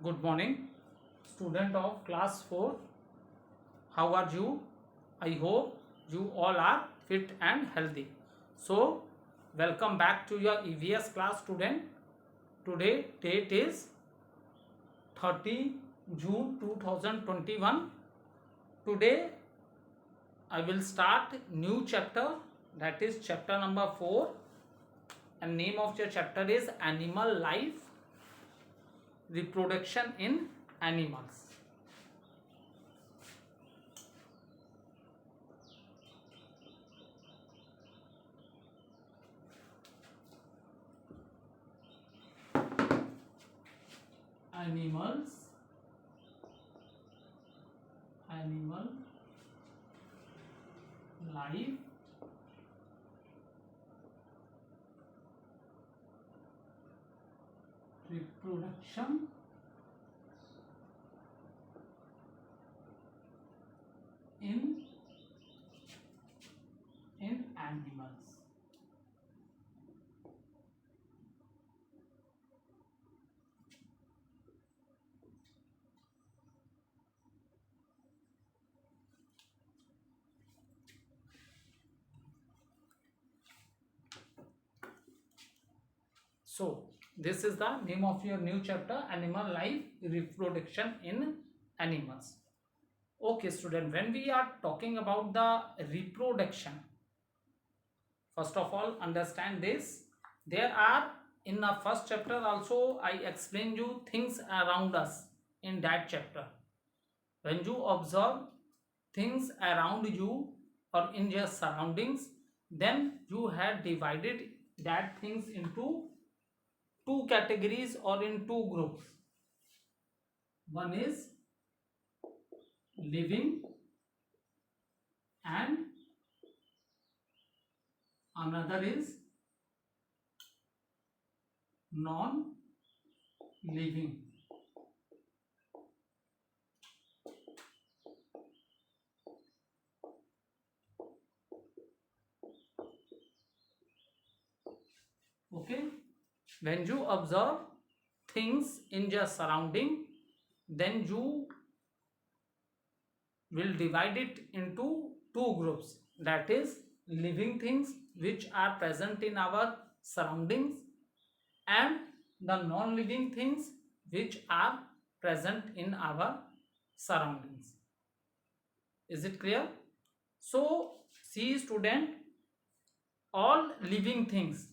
Good morning, student of class 4. How are you? I hope you all are fit and healthy. So, welcome back to your EVS class, student. Today date is 30 June 2021. Today I will start new chapter, that is chapter number 4, and name of your chapter is Animal Life, Reproduction in Animals. Animal life, reproduction in animals. So this is the name of your new chapter, Animal Life, Reproduction in Animals. Okay student, when we are talking about the reproduction, first of all understand this. There are, in the first chapter also I explained you things around us. In that chapter, when you observe things around you or in your surroundings, then you have divided that things into two categories or in two groups. One is living and another is non-living. Okay, when you observe things in your surrounding, then you will divide it into two groups, that is living things which are present in our surroundings and the non-living things which are present in our surroundings. Is it clear? So see student, all living things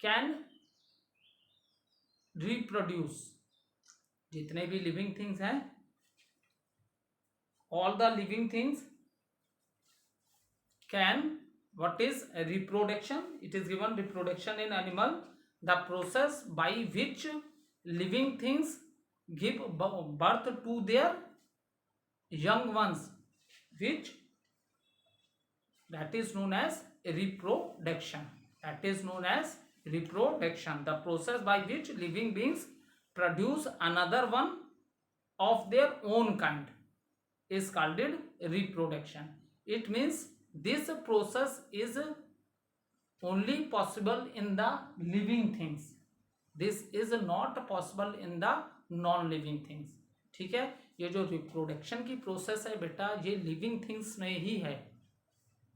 can reproduce. जितने भी living things हैं, all the living things can, what is reproduction? It is given reproduction in animal, the process by which living things give birth to their young ones, which that is known as reproduction. That is known as reproduction, the process by which living beings produce another one of their own kind is called reproduction. It means this process is only possible in the living things. This is not possible in the non living things. ठीक है, ये जो reproduction की process है बेटा, ये living things में ही है.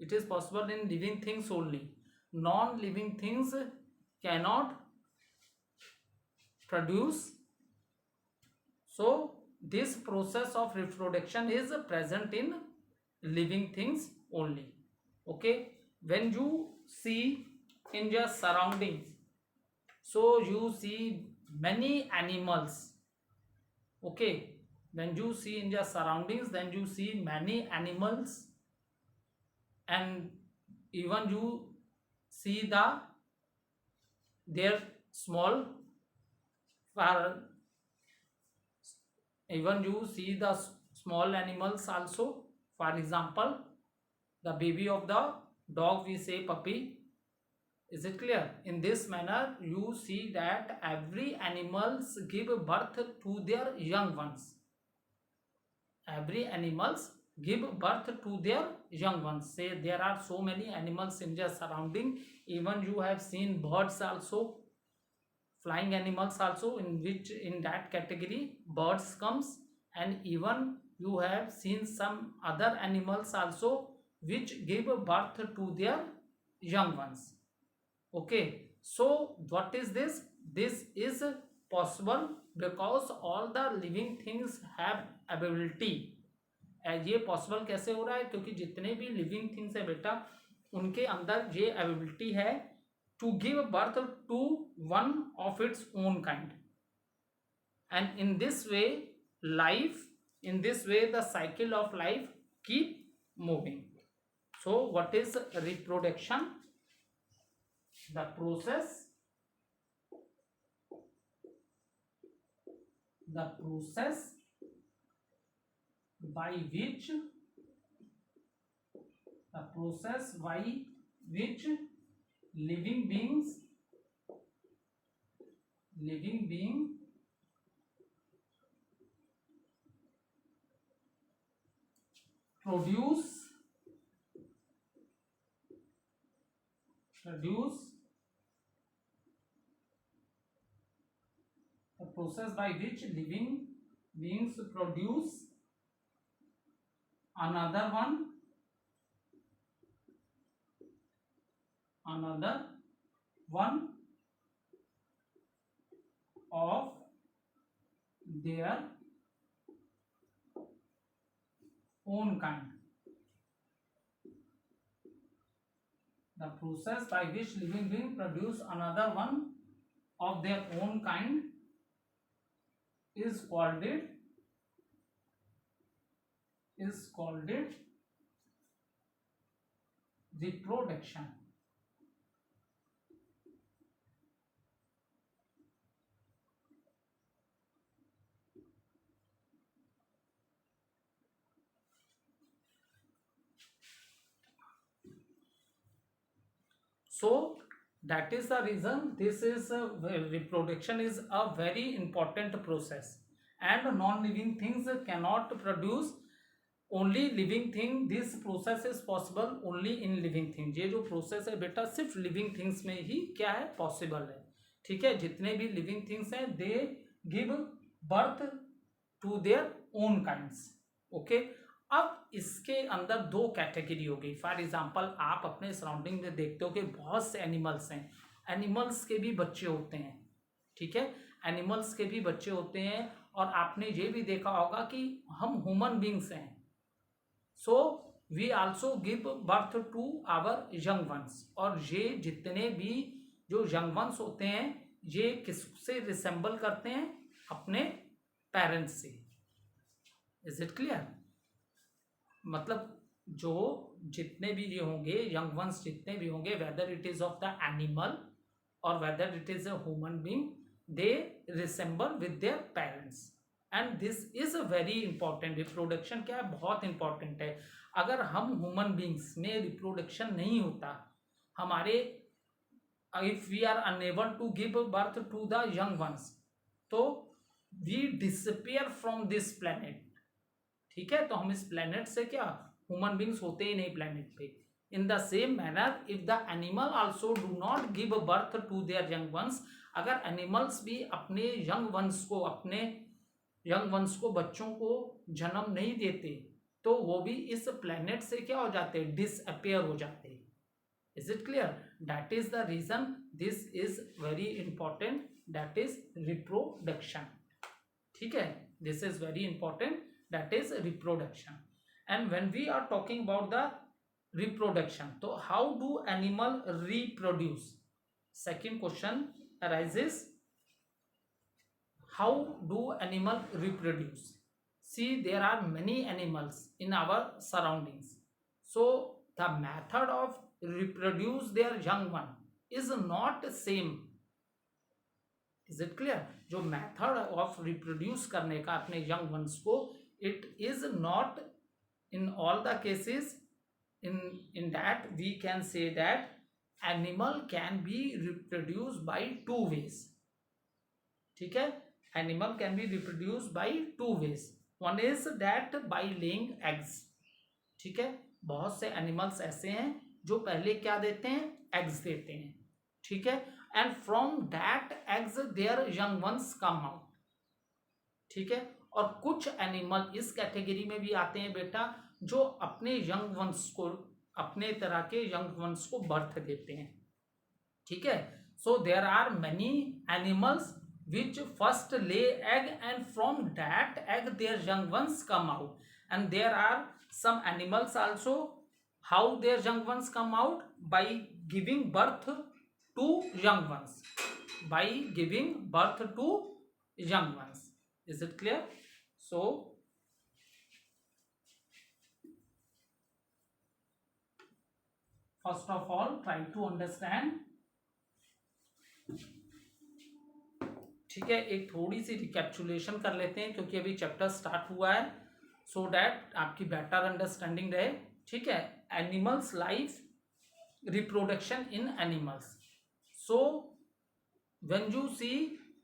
It is possible in living things only. Non living things cannot produce. So this process of reproduction is present in living things only. Okay, when you see in your surroundings, so you see many animals. Okay, when you see in your surroundings, then you see many animals, and even you see their small, even you see the small animals also. For example, the baby of the dog, we say puppy. Is it clear? In this manner you see that every animals give birth to their young ones. Every animals give birth to their young ones. Say there are so many animals in their surrounding. Even you have seen birds also. flying animals also, in which in that category birds comes, and even you have seen some other animals also which give birth to their young ones. Okay, so what is this? This is possible because all the living things have ability. ये possible कैसे हो रहा है? क्योंकि जितने भी living things है बेटा, उनके अंदर ये एबिलिटी है to give birth to one of its own kind, and in this way life, in this way the cycle of life keep moving. So what is reproduction? The process by which living being produce the process by which living beings produce another one of their own kind. The process by which living beings produce another one of their own kind is called reproduction. So that is the reason this is reproduction is a very important process, and non-living things cannot produce, only living thing. This process is possible only in living thing. ये जो process है बेटा सिर्फ living things में ही क्या है, possible है. ठीक है, जितने भी living things हैं they give birth to their own kinds. Okay, अब इसके अंदर दो कैटेगरी हो गई. फॉर एग्जाम्पल आप अपने सराउंडिंग में देखते हो कि बहुत से एनिमल्स हैं, एनिमल्स के भी बच्चे होते हैं. ठीक है, एनिमल्स के भी बच्चे होते हैं, और आपने ये भी देखा होगा कि हम ह्यूमन बींग्स हैं, so we also give birth to our young ones. और ये जितने भी जो यंग वंस होते हैं ये किससे रिसेंबल करते हैं? अपने पेरेंट्स से. Is it clear? मतलब जो जितने भी ये होंगे यंग वंस, जितने भी होंगे, whether it is of the animal और whether it is a human being, they resemble with their parents, and this is a very important. Reproduction क्या है? बहुत इंपॉर्टेंट है. अगर हम ह्यूमन बींग्स में रिप्रोडक्शन नहीं होता, हमारे if we are unable to give birth to the young ones, तो we disappear from this planet. ठीक है, तो हम इस प्लेनेट से क्या, ह्यूमन बींग्स होते ही नहीं प्लेनेट पे. In the same manner if the animal also do not give birth to their young ones, अगर एनिमल्स भी अपने यंग वंस को बच्चों को जन्म नहीं देते, तो वो भी इस प्लेनेट से क्या हो जाते हैं? डिसअपियर हो जाते हैं. Is it clear? That is the reason this is very important, that is reproduction. ठीक है, this is very important, that is reproduction. And when we are talking about the reproduction, so how do animal reproduce? Second question arises, how do animal reproduce? See, there are many animals in our surroundings, so the method of reproduce their young one is not same. Is it clear? जो method of reproduce करने का अपने young ones को, it is not in all the cases. In that we can say that animal can be reproduced by two ways. ठीक है, animal can be reproduced by two ways. One is that by laying eggs. ठीक है, बहुत से animals ऐसे हैं जो पहले क्या देते हैं? eggs देते हैं. ठीक है, and from that eggs their young ones come out. ठीक है, और कुछ एनिमल इस कैटेगरी में भी आते हैं बेटा जो अपने यंग वंस को, अपने तरह के यंग वंस को बर्थ देते हैं. ठीक है, so there are many animals which first lay egg and from that egg their young ones come out, and there are some animals also how their young ones come out by giving birth to young ones, by giving birth to young ones. Is it clear? So first of all try to understand. ठीक है, एक थोड़ी सी रिकैप्चुलेशन कर लेते हैं क्योंकि अभी chapter start हुआ है, सो डैट आपकी बेटर अंडरस्टैंडिंग रहे. ठीक है, animals life, reproduction in animals. So when you see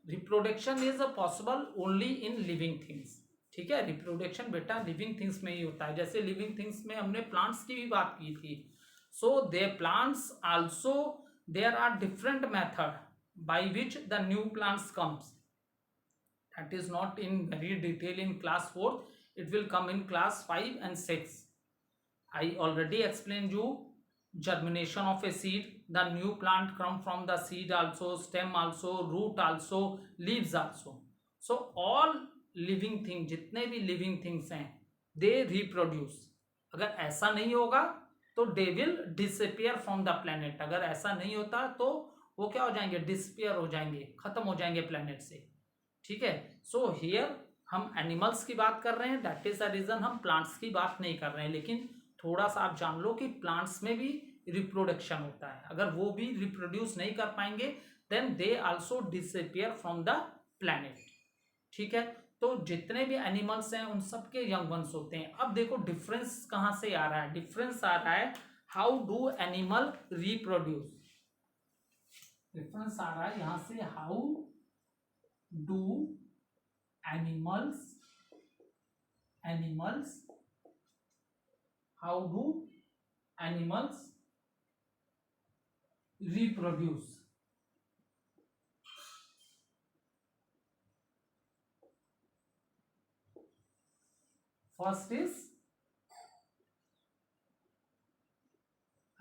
reproduction is possible only in living things. ठीक है, रिप्रोडक्शन बेटा लिविंग थिंग्स में ही होता है. जैसे लिविंग थिंग्स में हमने प्लांट्स की भी बात की थी. So they plants also there are different method by which the new plants comes. That is not in very detail in class 4, it will come in class 5 and 6. I already explained you germination of a seed, the new plant come from the seed also, stem also, root also, leaves also. So all living thing, जितने भी living things हैं, they reproduce. अगर ऐसा नहीं होगा तो they will disappear from the planet. अगर ऐसा नहीं होता तो वो क्या हो जाएंगे, डिसपियर हो जाएंगे, खत्म हो जाएंगे प्लेनेट से. ठीक है, सो हियर हम एनिमल्स की बात कर रहे हैं, दैट इज द रीजन हम प्लांट्स की बात नहीं कर रहे हैं. लेकिन थोड़ा सा आप जान लो कि प्लांट्स में भी रिप्रोडक्शन होता है. अगर वो भी रिप्रोड्यूस नहीं कर पाएंगे then they also disappear from the planet. ठीक है, तो जितने भी एनिमल्स हैं उन सबके यंग वंस होते हैं. अब देखो डिफरेंस कहाँ से आ रहा है. डिफरेंस आ रहा है how do animal reproduce. Difference आ रहा है यहां से, how do animals how do animals reproduce. First is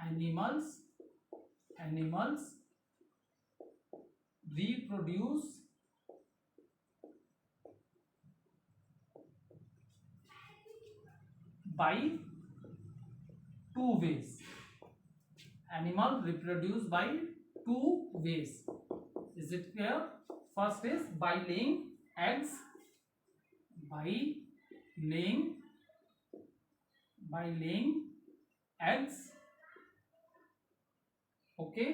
animals reproduce by two ways. Animal reproduce by two ways. Is it clear? First is by laying eggs. By laying eggs. Okay.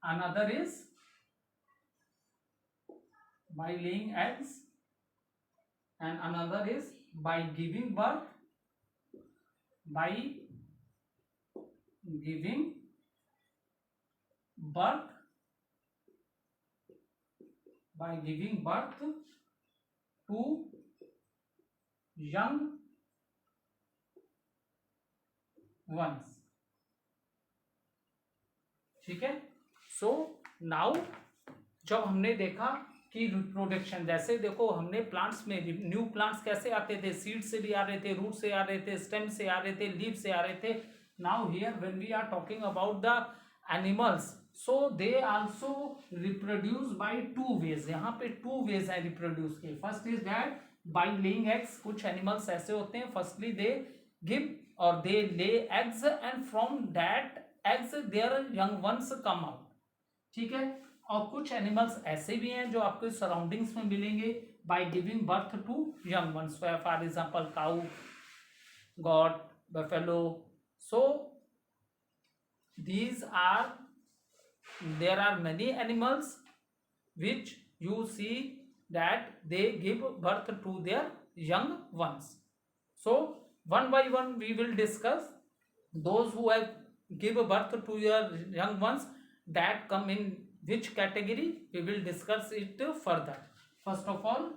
Another is by laying eggs, and another is by giving birth. By giving birth to young ones. ठीक है, so now जब हमने देखा कि reproduction, जैसे देखो हमने plants में न्यू प्लांट्स कैसे आते थे, सीड से भी आ रहे थे, रूट से आ रहे थे, स्टेम से आ रहे थे, लीव से आ रहे थे. Now here when we are talking about the animals, so they also reproduce by two ways. यहाँ पे टू वेज है रिप्रोड्यूस के. First is that by laying eggs. कुछ एनिमल्स ऐसे होते हैं, फर्स्टली दे गिव और they lay eggs and from that eggs their young ones come out. ठीक है, और कुछ एनिमल्स ऐसे भी हैं जो आपके सराउंडिंग्स में मिलेंगे by giving birth to young ones. For example cow, goat, buffalo. So these are, there are many animals which you see that they give birth to their young ones. So one by one we will discuss those who have give birth to your young ones, that come in which category, we will discuss it further. First of all,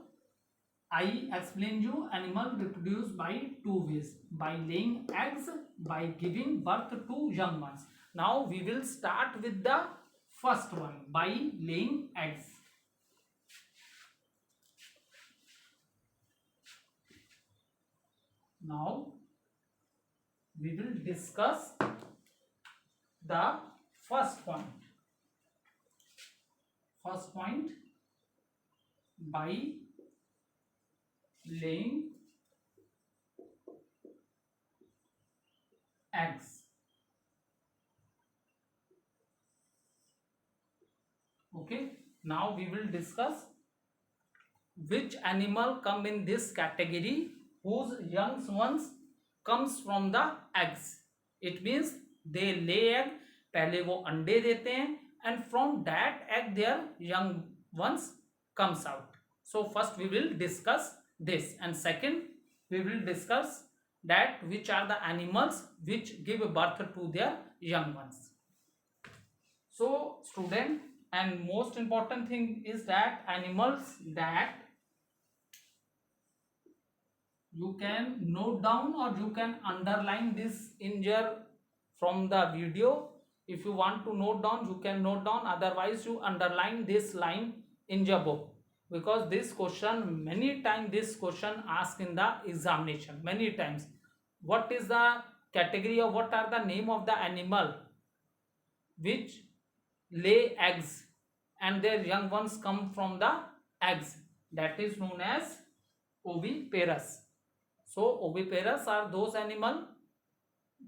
I explain you animal reproduce by two ways, by laying eggs, by giving birth to young ones. Now we will start with the first one, by laying eggs. Now we will discuss the first point. First point, by laying eggs. Okay, now we will discuss which animal come in this category whose young ones comes from the eggs. It means they lay egg, पहले वो अंडे देते हैं, and from that egg their young ones comes out. So first we will discuss this, and second we will discuss that which are the animals which give birth to their young ones. So student, and most important thing is that animals that you can note down or you can underline this in your from the video. If you want to note down, you can note down, otherwise you underline this line in your book, because this question many times this question asked in the examination many times. What is the category or what are the name of the animal which lay eggs and their young ones come from the eggs? That is known as oviparous. So oviparous are those animal,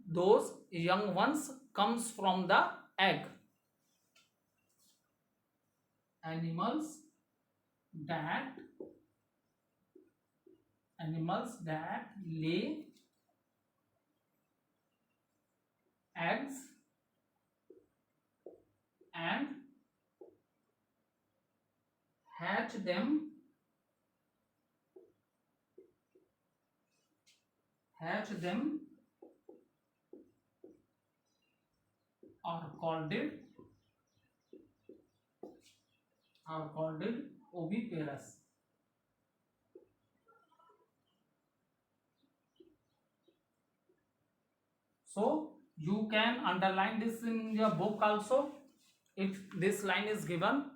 those young ones comes from the egg. Animals that lay eggs and hatch them are called oviparous. So you can underline this in your book also. If this line is given,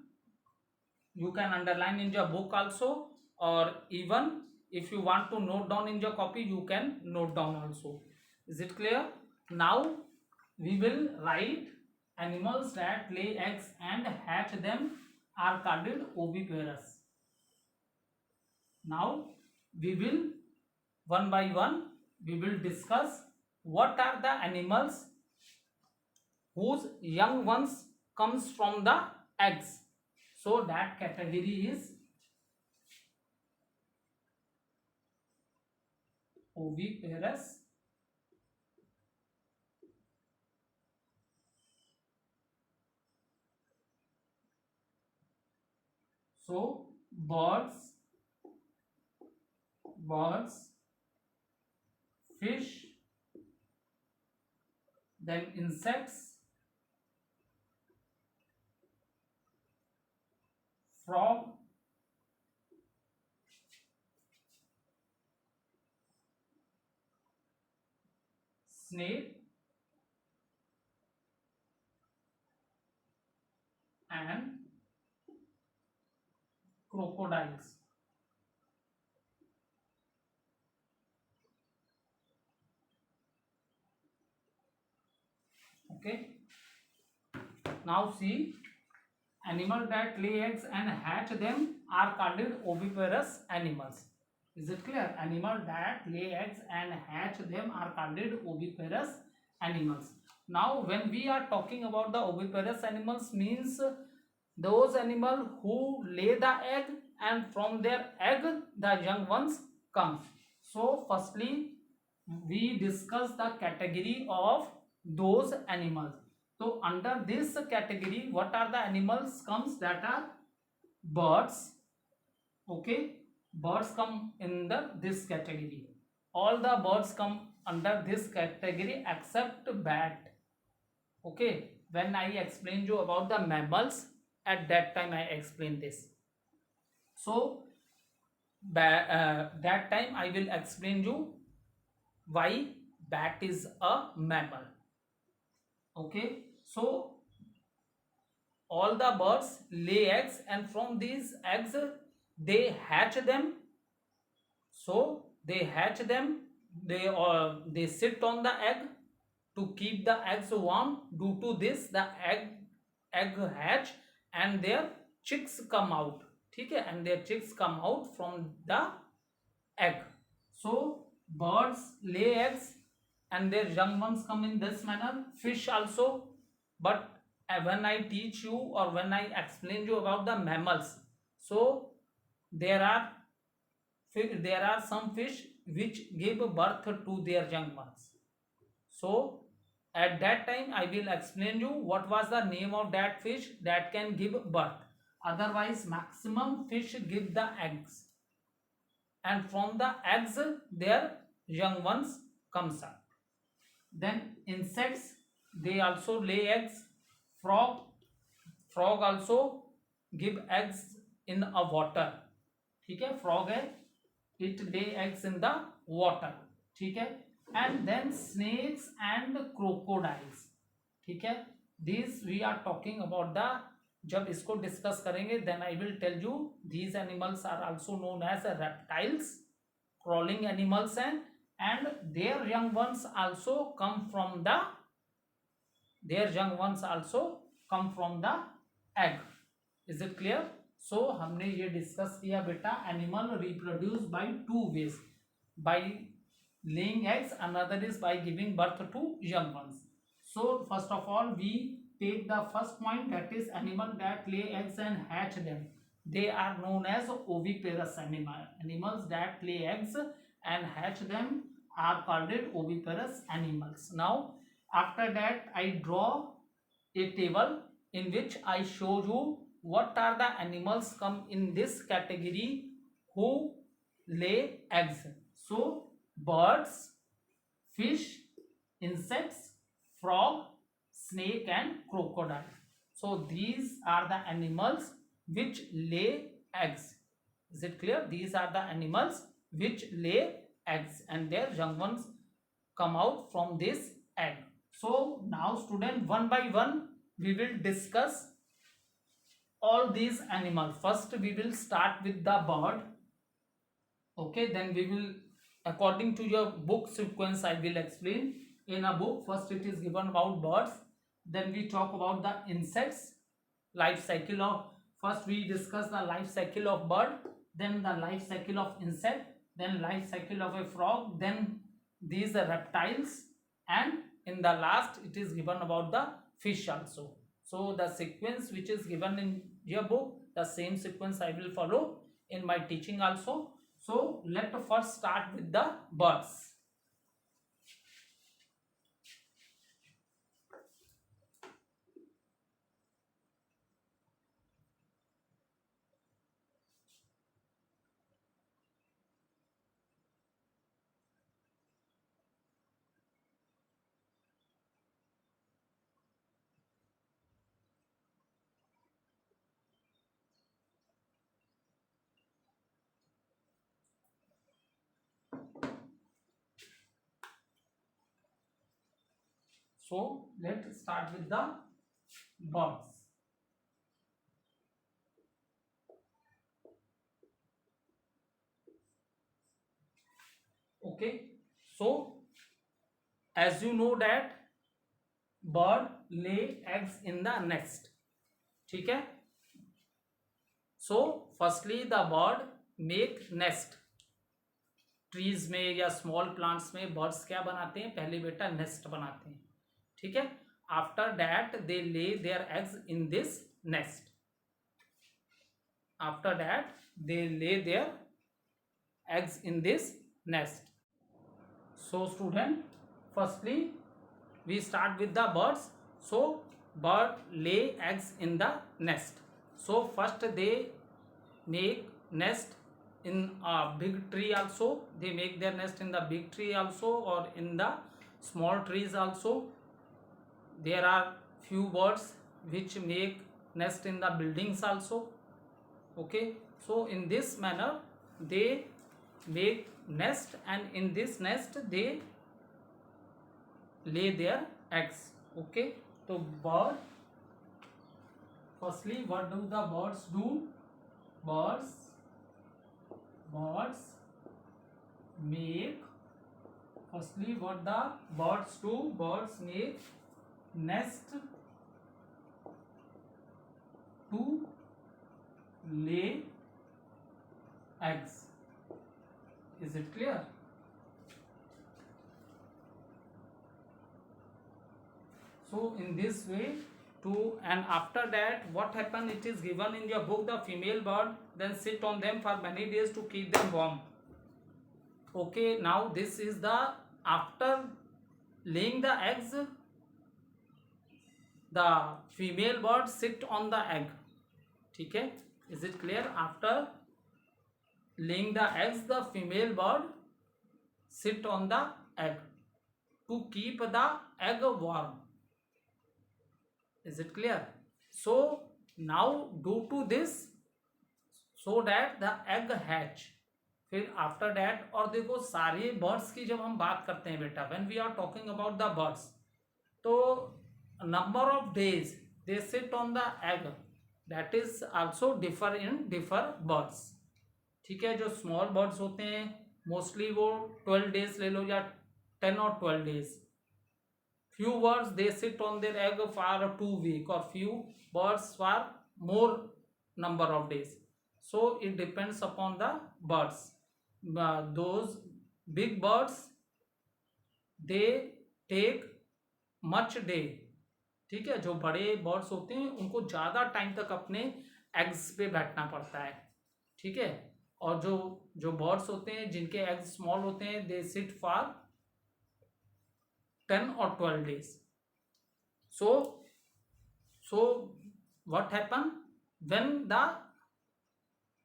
you can underline in your book also, or even if you want to note down in your copy, you can note down also. Is it clear? Now we will write animals that lay eggs and hatch them are called oviparous. Now we will one by one we will discuss what are the animals whose young ones comes from the eggs. So that category is oviparous. So birds, fish, then insects, frog, snake, and crocodiles. Okay. Now see, animal that lay eggs and hatch them are called oviparous animals. Is it clear? Animal that lay eggs and hatch them are called oviparous animals. Now when we are talking about the oviparous animals, means those animal who lay the egg and from their egg the young ones come. So firstly we discuss the category of those animals. So under this category, what are the animals comes? That are birds. Okay, birds come in this category. All the birds come under this category except bat. Okay, when I explained you about the mammals, at that time I explained this. So that time I will explain you why bat is a mammal. Okay, so all the birds lay eggs, and from these eggs they hatch them. So they hatch them, they sit on the egg to keep the eggs warm. Due to this the egg hatch and their chicks come out. ठीक है, and their chicks come out from the egg. So birds lay eggs and their young ones come in this manner. Fish also. But when I teach you or when I explain you about the mammals, so there are some fish which give birth to their young ones. So at that time I will explain you what was the name of that fish that can give birth. Otherwise maximum fish give the eggs, and from the eggs their young ones comes up. Then insects, they also lay eggs. Frog also give eggs in a water. ठीक है, frog है, it lay eggs in the water. ठीक है. And then snakes and crocodiles. ठीक है, these we are talking about the, जब इसको discuss करेंगे then I will tell you these animals are also known as reptiles, crawling animals, and their young ones also come from the egg. Is it clear? So हमने ये discuss किया बेटा, animal reproduce by two ways, by laying eggs, another is by giving birth to young ones. So first of all we take the first point, that is animal that lay eggs and hatch them. They are known as oviparous animals that lay eggs and hatch them are called oviparous animals. Now after that I draw a table in which I show you what are the animals come in this category who lay eggs. So birds, fish, insects, frog, snake and crocodile. So these are the animals which lay eggs. Is it clear? These are the animals which lay eggs and their young ones come out from this egg. So now student, one by one we will discuss all these animals. First we will start with the bird. Okay, then we will, according to your book sequence, I will explain. In a book first it is given about birds, then we talk about the insects, life cycle of, first we discuss the life cycle of bird, then the life cycle of insect, then life cycle of a frog, then these are reptiles, and in the last it is given about the fish also. So the sequence which is given in your book, the same sequence I will follow in my teaching also. So let us first start with the birds. So let's start with the birds. Okay, so as you know that bird lay eggs in the nest. ठीक है. So firstly the bird make nest. Trees में या small plants में birds क्या बनाते हैं, पहले बेटा नेस्ट बनाते हैं. ठीक है. After that they lay their eggs in this nest. After that they lay their eggs in this nest. So student, firstly we start with the birds. So bird lay eggs in the nest. So first they make nest in a big tree also. They make their nest in the big tree also or in the small trees also. There are few birds which make nest in the buildings also. Okay, so in this manner they make nest, and in this nest they lay their eggs. Okay, so bird firstly what do the birds do? Birds make, firstly what the birds do? Birds make nest to lay eggs. Is it clear? So in this way to, and after that what happen, it is given in your book, the female bird then sit on them for many days to keep them warm. Okay, now this is the after laying the eggs, the female bird sit on the egg. ठीक है, is it clear? After laying the eggs, the female bird sit on the egg to keep the egg warm. Is it clear? So now due to this, so that the egg hatch. फिर after that, और देखो सारे birds की जब हम बात करते हैं बेटा, when we are talking about the birds, तो number of days they sit on the egg, that is also differ in differ birds. ठीक है, जो स्मॉल बर्ड्स होते हैं मोस्टली वो 12 days ले लो या 10 or 12 days. Few birds they sit on their egg for 2 weeks, or few birds for more number of days. So it depends upon the birds. Those big birds they take much day. ठीक है, जो बड़े birds होते हैं उनको ज़्यादा time तक अपने एग्स पे बैठना पड़ता है. ठीक है, और जो जो बर्ड्स होते हैं जिनके एग्स स्मॉल होते हैं they sit for 10 or 12 days. So what happen when the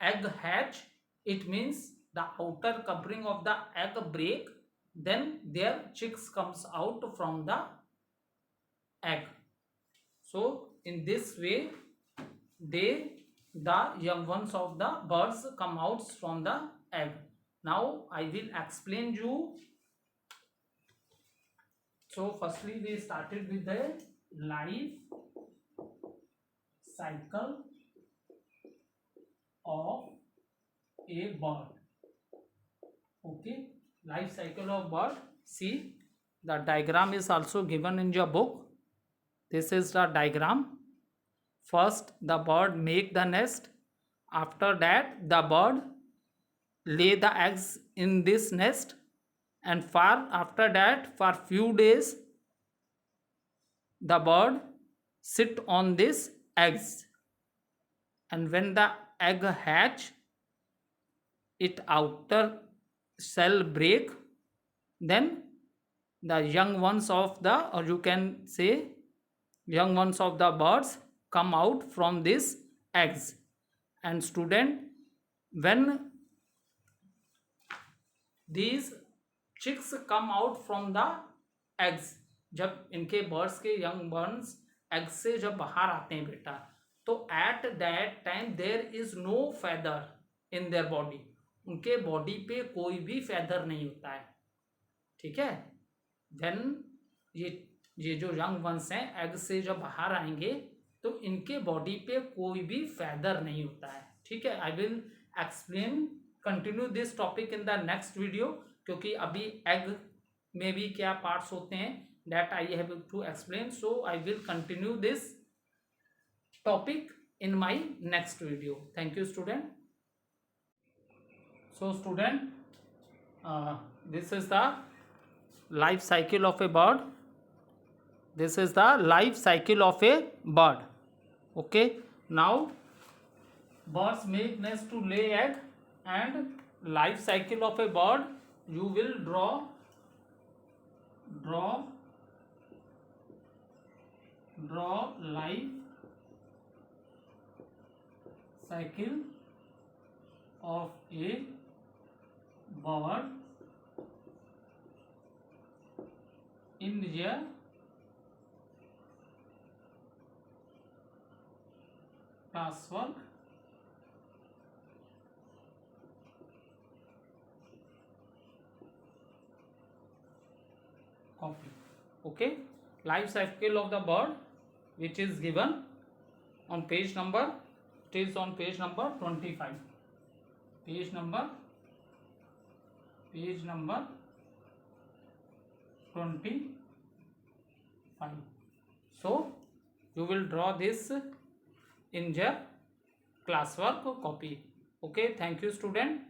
egg hatch? It means the outer covering of the egg break, then their chicks comes out from the egg. So in this way the young ones of the birds come out from the egg. Now I will explain you. So firstly we started with the life cycle of a bird. Okay, life cycle of bird. See, the diagram is also given in your book. This is the diagram. First the bird make the nest. After that the bird lay the eggs in this nest, and after that for few days the bird sit on this eggs, and when the egg hatch, it outer shell break, then the young ones of the, or you can say young ones of the birds come out from these eggs. And student, when these chicks come out from the eggs, जब इनके birds के young birds egg से जब बाहर आते हैं बेटा, तो at that time there is no feather in their body. उनके बॉडी पे कोई भी फेदर नहीं होता है. ठीक है, देन ये जो यंग वंस हैं एग से जब बाहर आएंगे तो इनके बॉडी पे कोई भी फेदर नहीं होता है. ठीक है, I will explain continue this topic in the next video, क्योंकि अभी एग में भी क्या पार्ट्स होते हैं that I have to explain. So I will continue this topic in my next video. Thank you student. So student, this is the life cycle of a bird. This is the life cycle of a bird. Okay, now birds make nest to lay egg, and life cycle of a bird you will draw life cycle of a bird in your classwork. Copy. Okay, life cycle of the bird which is given on page number, it is on page number 25, page number 25. So you will draw this in your classwork copy. Okay, thank you student.